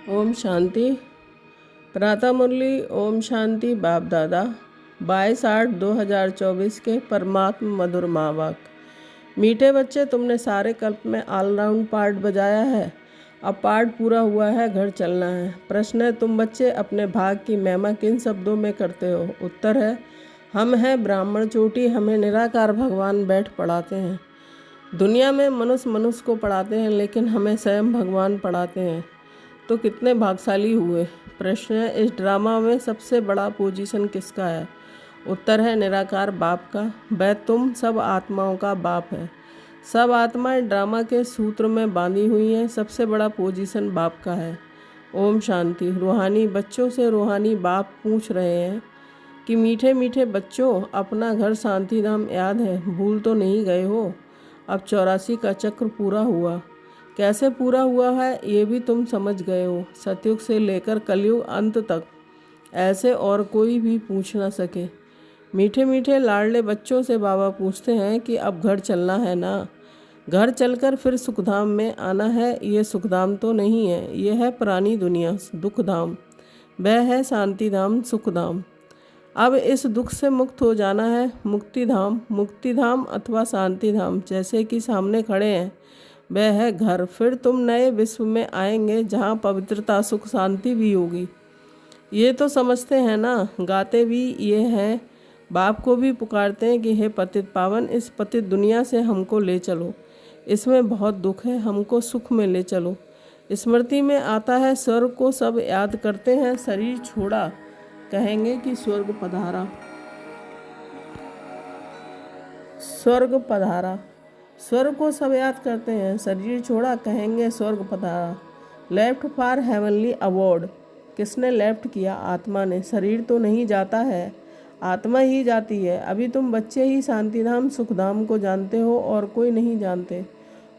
ओम शांति। प्रातः मुरली ओम शांति। बाप दादा 22/8/2024 के परमात्म मधुर माँ बाप। मीठे बच्चे, तुमने सारे कल्प में ऑलराउंड पार्ट बजाया है। अब पार्ट पूरा हुआ है, घर चलना है। प्रश्न है, तुम बच्चे अपने भाग की महिमा किन शब्दों में करते हो? उत्तर है, हम हैं ब्राह्मण चोटी, हमें निराकार भगवान बैठ पढ़ाते हैं। दुनिया में मनुष्य को पढ़ाते हैं, लेकिन हमें स्वयं भगवान पढ़ाते हैं। तो कितने भाग्यशाली हुए। प्रश्न है, इस ड्रामा में सबसे बड़ा पोजीशन किसका है? उत्तर है, निराकार बाप का। वह तुम सब आत्माओं का बाप है। सब आत्माएं ड्रामा के सूत्र में बांधी हुई हैं। सबसे बड़ा पोजीशन बाप का है। ओम शांति। रूहानी बच्चों से रूहानी बाप पूछ रहे हैं कि मीठे मीठे बच्चों, अपना घर शांति धाम याद है? भूल तो नहीं गए हो? अब 84 का चक्र पूरा हुआ। कैसे पूरा हुआ है ये भी तुम समझ गए हो। सतयुग से लेकर कलयुग अंत तक ऐसे और कोई भी पूछ ना सके। मीठे मीठे लाडले बच्चों से बाबा पूछते हैं कि अब घर चलना है ना? घर चलकर फिर सुखधाम में आना है। ये सुखधाम तो नहीं है, ये है पुरानी दुनिया दुखधाम। वह है शांति धाम सुखधाम। अब इस दुख से मुक्त हो जाना है। मुक्ति धाम अथवा शांति धाम जैसे कि सामने खड़े हैं, वह है घर। फिर तुम नए विश्व में आएंगे जहाँ पवित्रता सुख शांति भी होगी। ये तो समझते हैं ना? गाते भी ये हैं, बाप को भी पुकारते हैं कि हे पतित पावन, इस पतित दुनिया से हमको ले चलो। इसमें बहुत दुख है, हमको सुख में ले चलो। स्मृति में आता है, स्वर्ग को सब याद करते हैं, शरीर छोड़ा कहेंगे कि स्वर्ग पधारा। स्वर्ग पधारा। स्वर्ग को सब याद करते हैं, शरीर छोड़ा कहेंगे स्वर्ग पधारा। Left for heavenly award. किसने लेफ्ट किया? आत्मा ने। शरीर तो नहीं जाता है, आत्मा ही जाती है। अभी तुम बच्चे ही शांतिधाम सुखधाम को जानते हो और कोई नहीं जानते।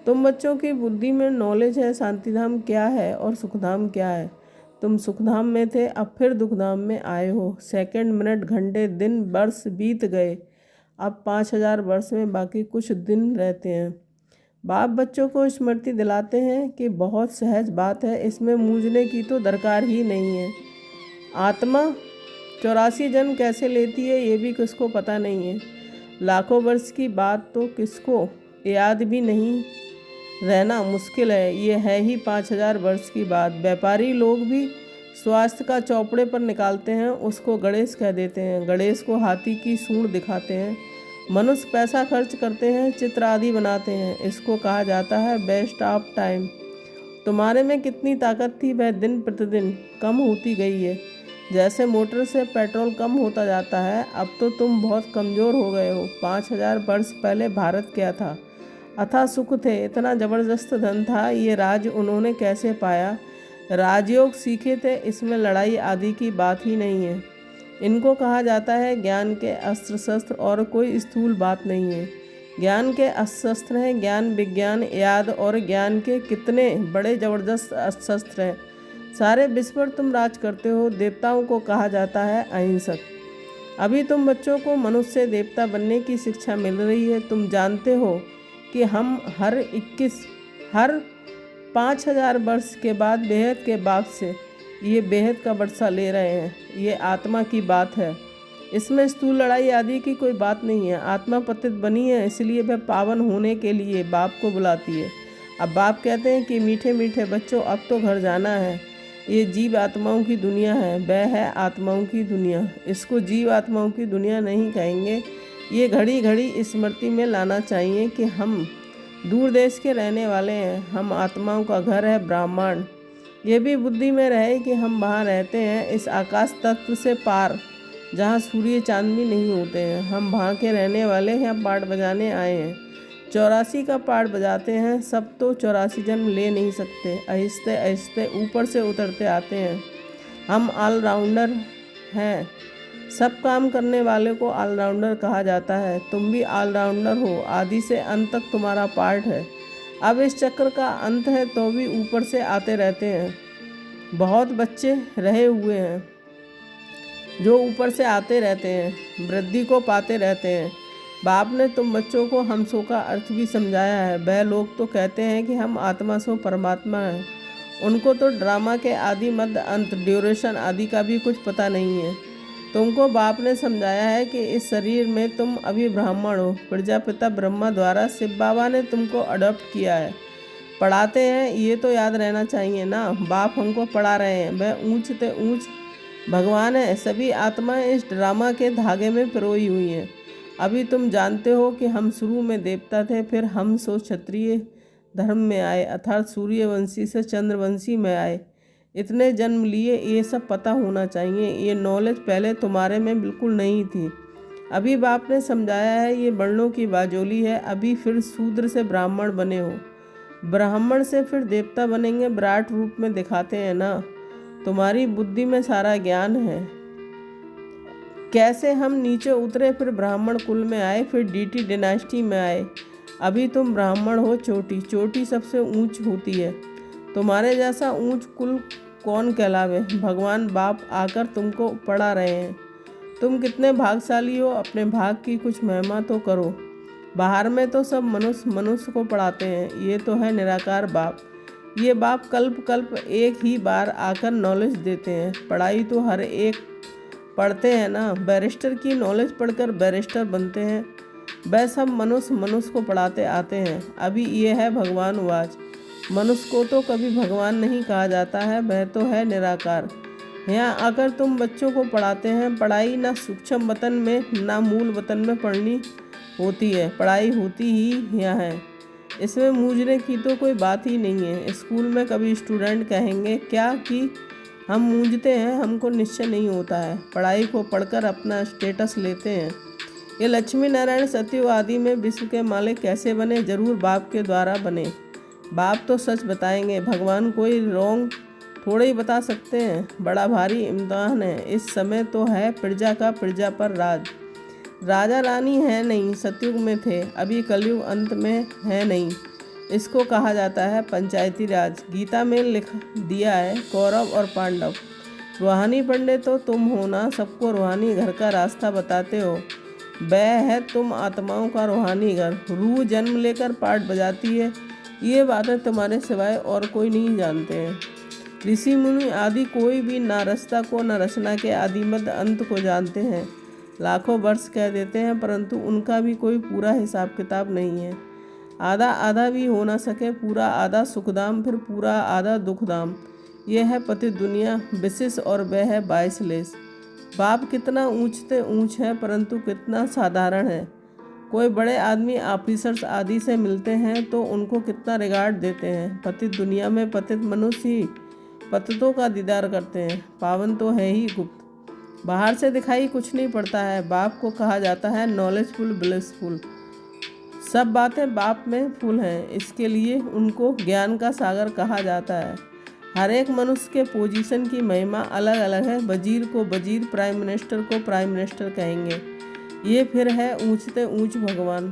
तुम बच्चों की बुद्धि में नॉलेज है शांतिधाम क्या है और सुखधाम क्या है। तुम सुखधाम में थे, अब फिर दुखधाम में आए हो। सेकंड, मिनट, घंटे, दिन, वर्ष बीत गए। अब 5000 वर्ष में बाकी कुछ दिन रहते हैं। बाप बच्चों को स्मृति दिलाते हैं कि बहुत सहज बात है, इसमें मूंझने की तो दरकार ही नहीं है। आत्मा 84 जन्म कैसे लेती है ये भी किसको पता नहीं है। लाखों वर्ष की बात तो किसको याद भी नहीं रहना मुश्किल है। ये है ही 5000 वर्ष की बात। व्यापारी लोग भी स्वास्थ्य का चौपड़े पर निकालते हैं, उसको गणेश कह देते हैं। गणेश को हाथी की सूंड दिखाते हैं। मनुष्य पैसा खर्च करते हैं, चित्र आदि बनाते हैं, इसको कहा जाता है वेस्ट ऑफ टाइम। तुम्हारे में कितनी ताकत थी, वह दिन प्रतिदिन कम होती गई है। जैसे मोटर से पेट्रोल कम होता जाता है, अब तो तुम बहुत कमज़ोर हो गए हो। 5000 वर्ष पहले भारत क्या था? अथाह सुख थे, इतना ज़बरदस्त धन था। ये राज उन्होंने कैसे पाया? राजयोग सीखे थे, इसमें लड़ाई आदि की बात ही नहीं है। इनको कहा जाता है ज्ञान के अस्त्र शस्त्र, और कोई स्थूल बात नहीं है। ज्ञान के अस्त्र शस्त्र हैं ज्ञान, विज्ञान, याद, और ज्ञान के कितने बड़े ज़बरदस्त अस्त्र शस्त्र हैं। सारे विश्व पर तुम राज करते हो। देवताओं को कहा जाता है अहिंसक। अभी तुम बच्चों को मनुष्य से देवता बनने की शिक्षा मिल रही है। तुम जानते हो कि हम हर 5000 वर्ष के बाद बेहद के बाप से ये बेहद का वर्षा ले रहे हैं। ये आत्मा की बात है, इसमें स्थूल लड़ाई आदि की कोई बात नहीं है। आत्मा पतित बनी है, इसलिए वह पावन होने के लिए बाप को बुलाती है। अब बाप कहते हैं कि मीठे मीठे बच्चों, अब तो घर जाना है। ये जीव आत्माओं की दुनिया है, वह है आत्माओं की दुनिया। इसको जीव आत्माओं की दुनिया नहीं कहेंगे। ये घड़ी घड़ी स्मृति में लाना चाहिए कि हम दूर देश के रहने वाले हैं। हम आत्माओं का घर है ब्रह्मांड। ये भी बुद्धि में रहे कि हम वहाँ रहते हैं, इस आकाश तत्व से पार, जहाँ सूर्य चांद भी नहीं होते हैं। हम वहाँ के रहने वाले हैं, पाठ बजाने आए हैं। 84 का पाठ बजाते हैं। सब तो 84 जन्म ले नहीं सकते, आहिस्ते आहिस्ते ऊपर से उतरते आते हैं। हम ऑलराउंडर हैं। सब काम करने वाले को ऑलराउंडर कहा जाता है। तुम भी ऑलराउंडर हो, आदि से अंत तक तुम्हारा पार्ट है। अब इस चक्र का अंत है तो भी ऊपर से आते रहते हैं। बहुत बच्चे रहे हुए हैं जो ऊपर से आते रहते हैं, वृद्धि को पाते रहते हैं। बाप ने तुम बच्चों को हम सो का अर्थ भी समझाया है। वह लोग तो कहते हैं कि हम आत्मा सो परमात्मा हैं, उनको तो ड्रामा के आदि मध्य अंत ड्यूरेशन आदि का भी कुछ पता नहीं है। तुमको बाप ने समझाया है कि इस शरीर में तुम अभी ब्राह्मण हो। प्रजापिता ब्रह्मा द्वारा शिव बाबा ने तुमको अडॉप्ट किया है। पढ़ाते हैं ये तो याद रहना चाहिए ना। बाप हमको पढ़ा रहे हैं, वह ऊंच से ऊंच भगवान है। सभी आत्माएं इस ड्रामा के धागे में पिरोई हुई हैं। अभी तुम जानते हो कि हम शुरू में देवता थे, फिर हम सो क्षत्रिय धर्म में आए, अर्थात सूर्यवंशी से चंद्रवंशी में आए। इतने जन्म लिए, ये सब पता होना चाहिए। ये नॉलेज पहले तुम्हारे में बिल्कुल नहीं थी। अभी बाप ने समझाया है ये वर्णों की बाजोली है। अभी फिर शूद्र से ब्राह्मण बने हो, ब्राह्मण से फिर देवता बनेंगे। विराट रूप में दिखाते हैं ना। तुम्हारी बुद्धि में सारा ज्ञान है। कैसे हम नीचे उतरे, फिर ब्राह्मण कुल में आए, फिर डीटी डिनास्टी में आए। अभी तुम ब्राह्मण हो। चोटी चोटी सबसे ऊंच होती है। तुम्हारे जैसा ऊंच कुल कौन कहलावे। भगवान बाप आकर तुमको पढ़ा रहे हैं। तुम कितने भाग्यशाली हो। अपने भाग की कुछ महिमा तो करो। बाहर में तो सब मनुष्य मनुष्य को पढ़ाते हैं। ये तो है निराकार बाप। ये बाप कल्प कल्प एक ही बार आकर नॉलेज देते हैं। पढ़ाई तो हर एक पढ़ते हैं ना। बैरिस्टर की नॉलेज पढ़कर बैरिस्टर बनते हैं। वह सब मनुष्य मनुष्य को पढ़ाते आते हैं। अभी ये है भगवान वाच। मनुष्य को तो कभी भगवान नहीं कहा जाता है, वह तो है निराकार। यहाँ आकर तुम बच्चों को पढ़ाते हैं। पढ़ाई ना सूक्ष्म वतन में ना मूल वतन में पढ़नी होती है, पढ़ाई होती ही यहाँ है। इसमें मूंझने की तो कोई बात ही नहीं है। स्कूल में कभी स्टूडेंट कहेंगे क्या कि हम मूंझते हैं, हमको निश्चय नहीं होता है। पढ़ाई को पढ़कर अपना स्टेटस लेते हैं। ये लक्ष्मी नारायण सत्ययुग आदि में विश्व के मालिक कैसे बने, जरूर बाप के द्वारा बने। बाप तो सच बताएंगे, भगवान कोई रोंग थोड़े ही बता सकते हैं। बड़ा भारी इम्तिहान है। इस समय तो है प्रजा का प्रजा पर राज। राजा रानी है नहीं, सतयुग में थे, अभी कलयुग अंत में है नहीं। इसको कहा जाता है पंचायती राज। गीता में लिख दिया है कौरव और पांडव। रूहानी पंडित तो तुम हो ना, सबको रूहानी घर का रास्ता बताते हो। वह है तुम आत्माओं का रूहानी घर। रूह जन्म लेकर पाठ बजाती है। ये बातें तुम्हारे सिवाय और कोई नहीं जानते हैं। ऋषि मुनि आदि कोई भी ना रचता को न रचना के आदि मध्य अंत को जानते हैं। लाखों वर्ष कह देते हैं, परंतु उनका भी कोई पूरा हिसाब किताब नहीं है। आधा आधा भी हो ना सके। पूरा आधा सुखधाम, फिर पूरा आधा दुखधाम। यह है पति दुनिया विशेष और वह है 22 लेस। बाप कितना ऊंच से ऊंच है, परंतु कितना साधारण है। कोई बड़े आदमी ऑफिसर्स आदि से मिलते हैं तो उनको कितना रिगार्ड देते हैं। पतित दुनिया में पतित मनुष्य ही पतितों का दीदार करते हैं। पावन तो है ही गुप्त, बाहर से दिखाई कुछ नहीं पड़ता है। बाप को कहा जाता है नॉलेजफुल ब्लिसफुल। सब बातें बाप में फुल हैं, इसके लिए उनको ज्ञान का सागर कहा जाता है। हर एक मनुष्य के पोजीशन की महिमा अलग अलग है। वजीर को वजीर, प्राइम मिनिस्टर को प्राइम मिनिस्टर कहेंगे। ये फिर है ऊंचते ऊंच भगवान।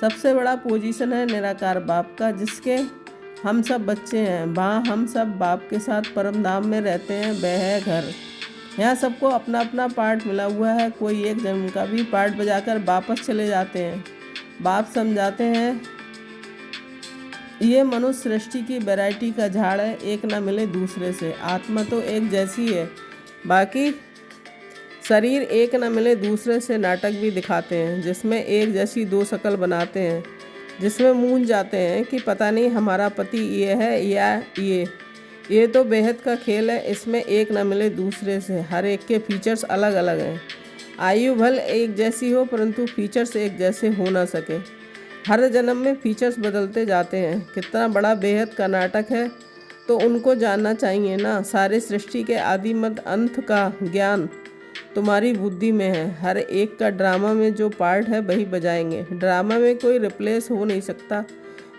सबसे बड़ा पोजीशन है निराकार बाप का, जिसके हम सब बच्चे हैं। वहाँ हम सब बाप के साथ परम धाम में रहते हैं। वह है घर। यहाँ सबको अपना अपना पार्ट मिला हुआ है। कोई एक जन्म का भी पार्ट बजाकर वापस चले जाते हैं। बाप समझाते हैं ये मनुष्य सृष्टि की वैरायटी का झाड़ है, एक ना मिले दूसरे से। आत्मा तो एक जैसी है, बाकी शरीर एक ना मिले दूसरे से नाटक भी दिखाते हैं, जिसमें एक जैसी दो शक्ल बनाते हैं, जिसमें मूंझ जाते हैं कि पता नहीं हमारा पति ये है या ये तो बेहद का खेल है। इसमें एक ना मिले दूसरे से। हर एक के फीचर्स अलग अलग हैं। आयु भल एक जैसी हो, परंतु फीचर्स एक जैसे हो ना सके। हर जन्म में फीचर्स बदलते जाते हैं। कितना बड़ा बेहद का नाटक है, तो उनको जानना चाहिए ना। सारे सृष्टि के आदि मध्य अंत का ज्ञान तुम्हारी बुद्धि में है। हर एक का ड्रामा में जो पार्ट है वही बजाएंगे। ड्रामा में कोई रिप्लेस हो नहीं सकता।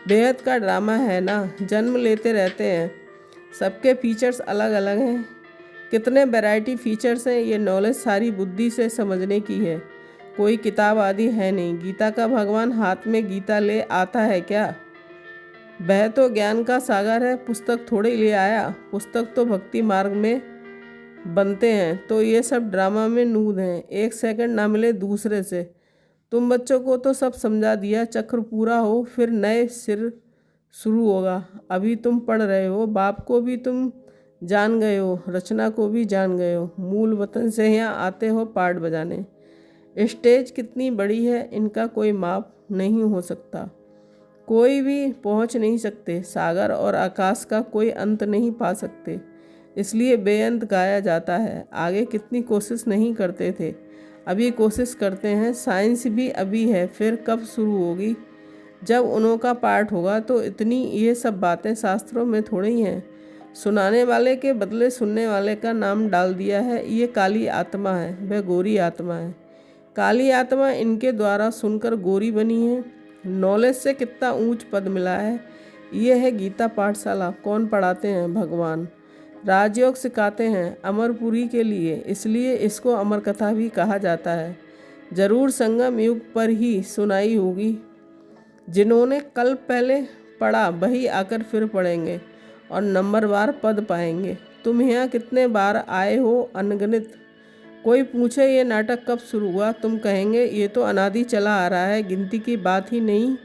बेहद का ड्रामा है ना, जन्म लेते रहते हैं। सबके फीचर्स अलग अलग हैं। कितने वैरायटी फीचर्स हैं, ये नॉलेज सारी बुद्धि से समझने की है। कोई किताब आदि है नहीं। गीता का भगवान हाथ में गीता ले आता है क्या? वह तो ज्ञान का सागर है, पुस्तक थोड़े ले आया। पुस्तक तो भक्ति मार्ग में बनते हैं, तो ये सब ड्रामा में नूद हैं। एक सेकंड ना मिले दूसरे से। तुम बच्चों को तो सब समझा दिया। चक्र पूरा हो, फिर नए सिर शुरू होगा। अभी तुम पढ़ रहे हो, बाप को भी तुम जान गए हो, रचना को भी जान गए हो, मूल वतन से यहाँ आते हो पार्ट बजाने। स्टेज कितनी बड़ी है इनका कोई माप नहीं हो सकता, कोई भी पहुँच नहीं सकते, सागर और आकाश का कोई अंत नहीं पा सकते, इसलिए बेअंत गाया जाता है। आगे कितनी कोशिश नहीं करते थे, अभी कोशिश करते हैं। साइंस भी अभी है, फिर कब शुरू होगी? जब उन्हों का पार्ट होगा। तो इतनी ये सब बातें शास्त्रों में थोड़ी ही हैं। सुनाने वाले के बदले सुनने वाले का नाम डाल दिया है। ये काली आत्मा है, वह गोरी आत्मा है। काली आत्मा इनके द्वारा सुनकर गोरी बनी है। नॉलेज से कितना ऊंच पद मिला है। ये है गीता पाठशाला। कौन पढ़ाते हैं? भगवान। राजयोग सिखाते हैं अमरपुरी के लिए, इसलिए इसको अमर कथा भी कहा जाता है। जरूर संगम युग पर ही सुनाई होगी। जिन्होंने कल पहले पढ़ा वही आकर फिर पढ़ेंगे और नंबरवार पद पाएंगे। तुम यहाँ कितने बार आए हो? अनगिनत। कोई पूछे ये नाटक कब शुरू हुआ, तुम कहेंगे ये तो अनादि चला आ रहा है, गिनती की बात ही नहीं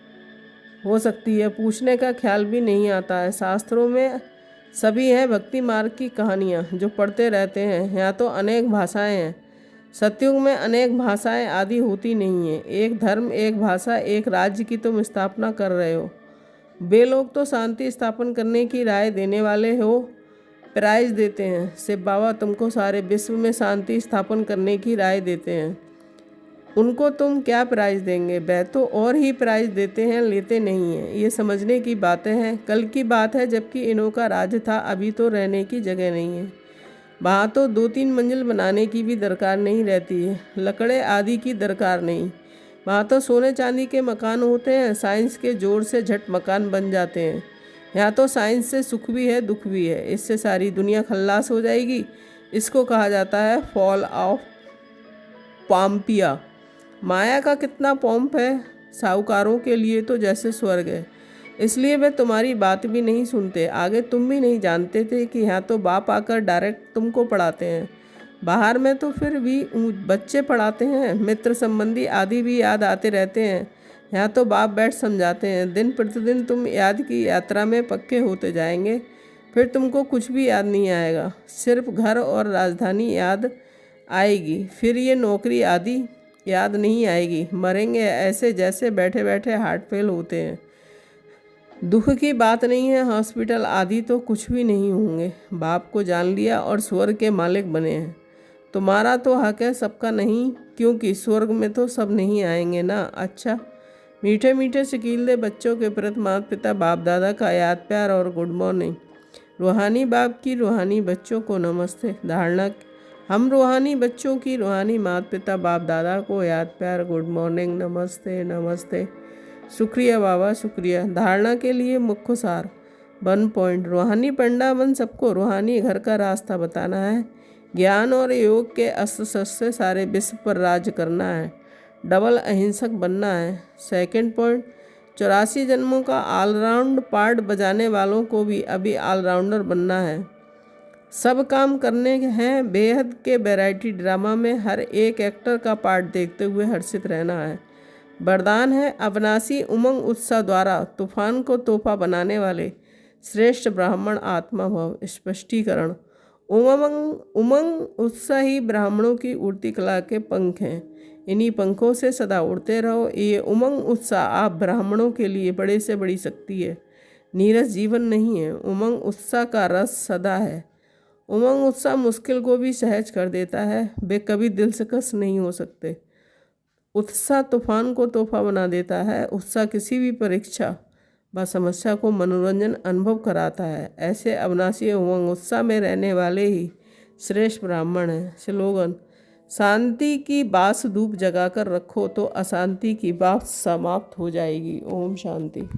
हो सकती है, पूछने का ख्याल भी नहीं आता है। शास्त्रों में सभी हैं भक्ति मार्ग की कहानियाँ जो पढ़ते रहते हैं। यहाँ तो अनेक भाषाएं हैं। सतयुग में अनेक भाषाएं आदि होती नहीं हैं। एक धर्म, एक भाषा, एक राज्य की तुम स्थापना कर रहे हो। वे लोग तो शांति स्थापन करने की राय देने वाले हो, प्राइज देते हैं। शिव बाबा तुमको सारे विश्व में शांति स्थापन करने की राय देते हैं। उनको तुम क्या प्राइज देंगे? वह तो और ही प्राइज देते हैं, लेते नहीं हैं। ये समझने की बातें हैं। कल की बात है जबकि इन्हों का राज था, अभी तो रहने की जगह नहीं है। वहाँ तो 2-3 मंजिल बनाने की भी दरकार नहीं रहती है, लकड़े आदि की दरकार नहीं। वहाँ तो सोने चांदी के मकान होते हैं, साइंस के जोर से झट मकान बन जाते हैं। यहाँ तो साइंस से सुख भी है, दुख भी है। इससे सारी दुनिया खल्लास हो जाएगी। इसको कहा जाता है फॉल ऑफ पाम्पिया। माया का कितना पॉम्प है। साहूकारों के लिए तो जैसे स्वर्ग है, इसलिए वे तुम्हारी बात भी नहीं सुनते। आगे तुम भी नहीं जानते थे कि यहाँ तो बाप आकर डायरेक्ट तुमको पढ़ाते हैं। बाहर में तो फिर भी बच्चे पढ़ाते हैं, मित्र संबंधी आदि भी याद आते रहते हैं। यहाँ तो बाप बैठ समझाते हैं। दिन प्रतिदिन तुम याद की यात्रा में पक्के होते जाएंगे, फिर तुमको कुछ भी याद नहीं आएगा, सिर्फ घर और राजधानी याद आएगी। फिर ये नौकरी आदि याद नहीं आएगी। मरेंगे ऐसे जैसे बैठे बैठे हार्ट फेल होते हैं। दुख की बात नहीं है। हॉस्पिटल आदि तो कुछ भी नहीं होंगे। बाप को जान लिया और स्वर्ग के मालिक बने हैं। तुम्हारा तो हक है, सबका नहीं, क्योंकि स्वर्ग में तो सब नहीं आएंगे ना। अच्छा, मीठे मीठे शकील बच्चों के प्रति माता पिता बाप दादा का याद प्यार और गुड मॉर्निंग। रूहानी बाप की रूहानी बच्चों को नमस्ते। धारणा, हम रूहानी बच्चों की रूहानी माता पिता बाप दादा को याद प्यार गुड मॉर्निंग, नमस्ते नमस्ते। शुक्रिया बाबा, शुक्रिया। धारणा के लिए मुख्य सार 1 पॉइंट। रूहानी पंडा बन सबको रूहानी घर का रास्ता बताना है। ज्ञान और योग के अस्त्र शस्त्र से सारे विश्व पर राज करना है। डबल अहिंसक बनना है। 2 पॉइंट। 84 जन्मों का ऑलराउंड पार्ट बजाने वालों को भी अभी ऑलराउंडर बनना है। सब काम करने हैं। बेहद के वैरायटी ड्रामा में हर एक एक्टर का पार्ट देखते हुए हर्षित रहना है। वरदान है अविनाशी उमंग उत्साह द्वारा तूफान को तोहफा बनाने वाले श्रेष्ठ ब्राह्मण आत्मा भव। स्पष्टीकरण, उमंग उत्साह ही ब्राह्मणों की उड़ती कला के पंख हैं। इन्हीं पंखों से सदा उड़ते रहो। ये उमंग उत्साह आप ब्राह्मणों के लिए बड़े से बड़ी शक्ति है। नीरस जीवन नहीं है। उमंग उत्साह का रस सदा है। उमंग उत्साह मुश्किल को भी सहज कर देता है। वे कभी दिलकश नहीं हो सकते। उत्साह तूफान को तोहफा बना देता है। उत्साह किसी भी परीक्षा व समस्या को मनोरंजन अनुभव कराता है। ऐसे अविनाशी उमंग उत्साह में रहने वाले ही श्रेष्ठ ब्राह्मण हैं। स्लोगन, शांति की बास धूप जगाकर रखो तो अशांति की बात समाप्त हो जाएगी। ओम शांति।